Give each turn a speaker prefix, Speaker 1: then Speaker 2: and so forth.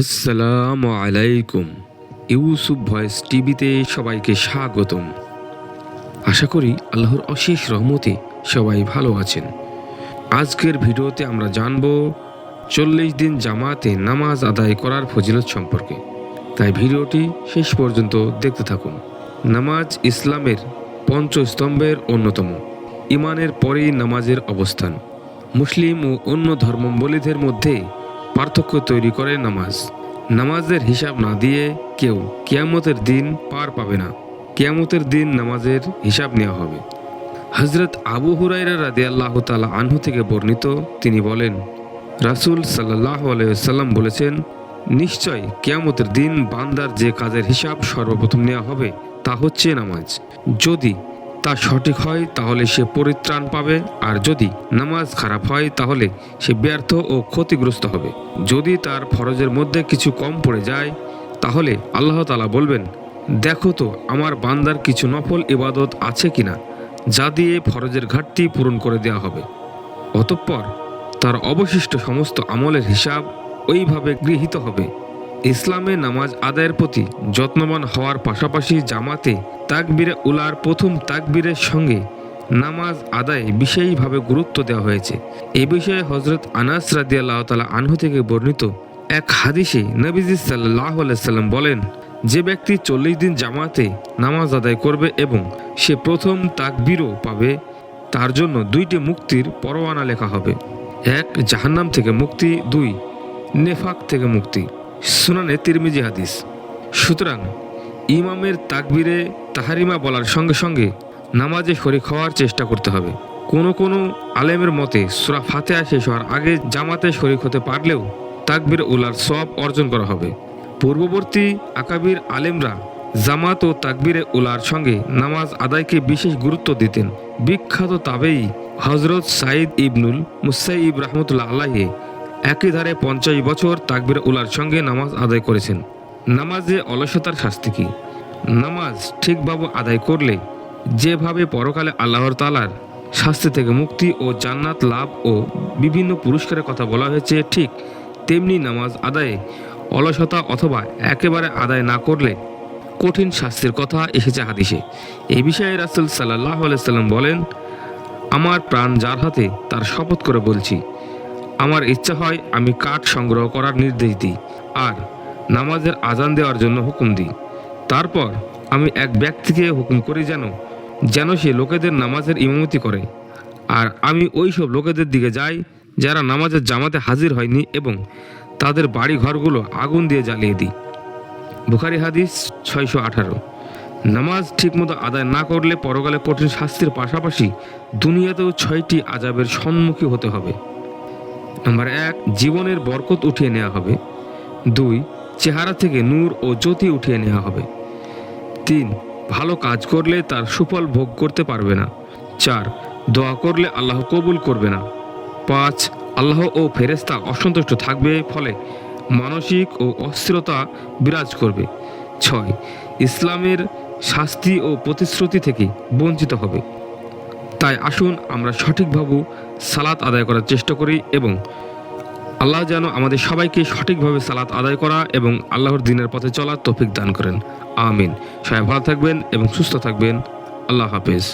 Speaker 1: আসসালামু আলাইকুম। ইউসুফ ভয়েস টিভিতে সবাইকে স্বাগতম। আশা করি আল্লাহর অশেষ রহমতে সবাই ভালো আছেন। আজকের ভিডিওতে আমরা জানব 40 দিন জামাতে নামাজ আদায় করার ফজিলত সম্পর্কে, তাই ভিডিওটি শেষ পর্যন্ত দেখতে থাকুন। নামাজ ইসলামের পঞ্চস্তম্ভের অন্যতম। ইমানের পরেই নামাজের অবস্থান। মুসলিম ও অন্য ধর্মাবলম্বীদের মধ্যে পার্থক্য তৈরি করে নামাজ। নামাজের হিসাব না দিয়ে কেউ কিয়ামতের দিন পার পাবে না। কিয়ামতের দিন নামাজের হিসাব নেওয়া হবে। হযরত আবু হুরায়রা রাদিয়াল্লাহু তাআলা আনহু থেকে বর্ণিত, তিনি বলেন, রাসূল সাল্লাল্লাহু আলাইহি ওয়াসাল্লাম বলেছেন, নিশ্চয় কিয়ামতের দিন বান্দার যে কাজের হিসাব সর্বপ্রথম নেওয়া হবে তা হচ্ছে নামাজ। যদি তা সঠিক হয় তাহলে সে পরিত্রাণ পাবে, আর যদি নামাজ খারাপ হয় তাহলে সে ব্যর্থ ও ক্ষতিগ্রস্ত হবে। যদি তার ফরজের মধ্যে কিছু কম পড়ে যায় তাহলে আল্লাহ তাআলা বলবেন, দেখো তো আমার বান্দার কিছু নফল ইবাদত আছে কিনা, যা দিয়ে ফরজের ঘাটতি পূরণ করে দেওয়া হবে। অতঃপর তার অবশিষ্ট সমস্ত আমলের হিসাব ওইভাবে গৃহীত হবে। ইসলামে নামাজ আদায়ের প্রতি যত্নবান হওয়ার পাশাপাশি জামাতে তাকবীরে উলার প্রথম তাকবীরের সঙ্গে নামাজ আদায়ে বিশেষভাবে গুরুত্ব দেওয়া হয়েছে। এ বিষয়ে হযরত আনাস রাদিয়াল্লাহু তাআলা আনহু থেকে বর্ণিত এক হাদিসে নবীজি সাল্লাল্লাহু আলাইহি সাল্লাম বলেন, যে ব্যক্তি 40 দিন জামাতে নামাজ আদায় করবে এবং সে প্রথম তাকবীরও পাবে, তার জন্য 2টি মুক্তির পরোয়ানা লেখা হবে। 1 জাহান্নাম থেকে মুক্তি, 2 নেফাক থেকে মুক্তি। সুনানে তিরমিজি হাদিস। সুতরাং ইমামের তাকবীরে তাহরিমা বলার সঙ্গে সঙ্গে নামাজে শরীক হওয়ার চেষ্টা করতে হবে। কোনো আলেমের মতে সূরা ফাতিহা শেষ হওয়ার আগে জামাতে শরীক হতে পারলেও তাকবীর উলার সওয়াব অর্জন করা হবে। পূর্ববর্তী আকাবির আলেমরা জামাত ও তাকবীরে উলার সঙ্গে নামাজ আদায়কে বিশেষ গুরুত্ব দিতেন। বিখ্যাত তাবেঈ হযরত সাঈদ ইবনুল মুসাইয়িব রাহমাতুল্লাহ আলাইহি একই ধারে 50 বছর তাকবীরে উলার সঙ্গে নামাজ আদায় করেছেন। নামাজে অলসতার শাস্তি কি? নামাজ ঠিকভাবে আদায় করলে যেভাবে পরকালে আল্লাহর তাআলার শাস্তি থেকে মুক্তি ও জান্নাত লাভ ও বিভিন্ন পুরস্কারের কথা বলা হয়েছে, ঠিক তেমনি নামাজ আদায়ে অলসতা অথবা একেবারে আদায় না করলে কঠিন শাস্তির কথা এসেছে হাদিসে। এই বিষয়ে রাসূল সাল্লাল্লাহু আলাইহি সাল্লাম বলেন, আমার প্রাণ যার হাতে তার শপথ করে বলছি, আমার ইচ্ছা হয় আমি কাঠ সংগ্রহ করার নির্দেশ দিই আর নামাজের আজান দেওয়ার জন্য হুকুম দিই। তারপর আমি এক ব্যক্তিকে হুকুম করি যেন সে লোকেদের নামাজের ইমামতি করে, আর আমি ওই সব লোকেদের দিকে যাই যারা নামাজের জামাতে হাজির হয়নি এবং তাদের বাড়ি ঘরগুলো আগুন দিয়ে জ্বালিয়ে দিই। বুখারী হাদিস 618। নামাজ ঠিকমতো আদায় না করলে পরকালে কঠিন শাস্তির পাশাপাশি দুনিয়াতেও 6টি আযাবের সম্মুখীন হতে হবে। নম্বর 1, জীবনের বরকত উঠিয়ে নেওয়া হবে। 2, চেহারা থেকে নূর ও জ্যোতি উঠিয়ে নেওয়া হবে। 3, ভালো কাজ করলে তার সুফল ভোগ করতে পারবে না। 4, দোয়া করলে আল্লাহ কবুল করবে না। 5, আল্লাহ ও ফেরেশতা অসন্তুষ্ট থাকবে, ফলে মানসিক ও অস্থিরতা বিরাজ করবে। 6, ইসলামের শাস্তি ও প্রতিশ্রুতি থেকে বঞ্চিত হবে। তাই আসুন আমরা সঠিকভাবে সালাত আদায় করার চেষ্টা করি এবং আল্লাহ যেন আমাদের সবাইকে সঠিকভাবে সালাত আদায় করা এবং আল্লাহর দ্বীনের পথে চলার তৌফিক দান করেন। আমিন। সবাই ভালো থাকবেন এবং সুস্থ থাকবেন। আল্লাহ হাফেজ।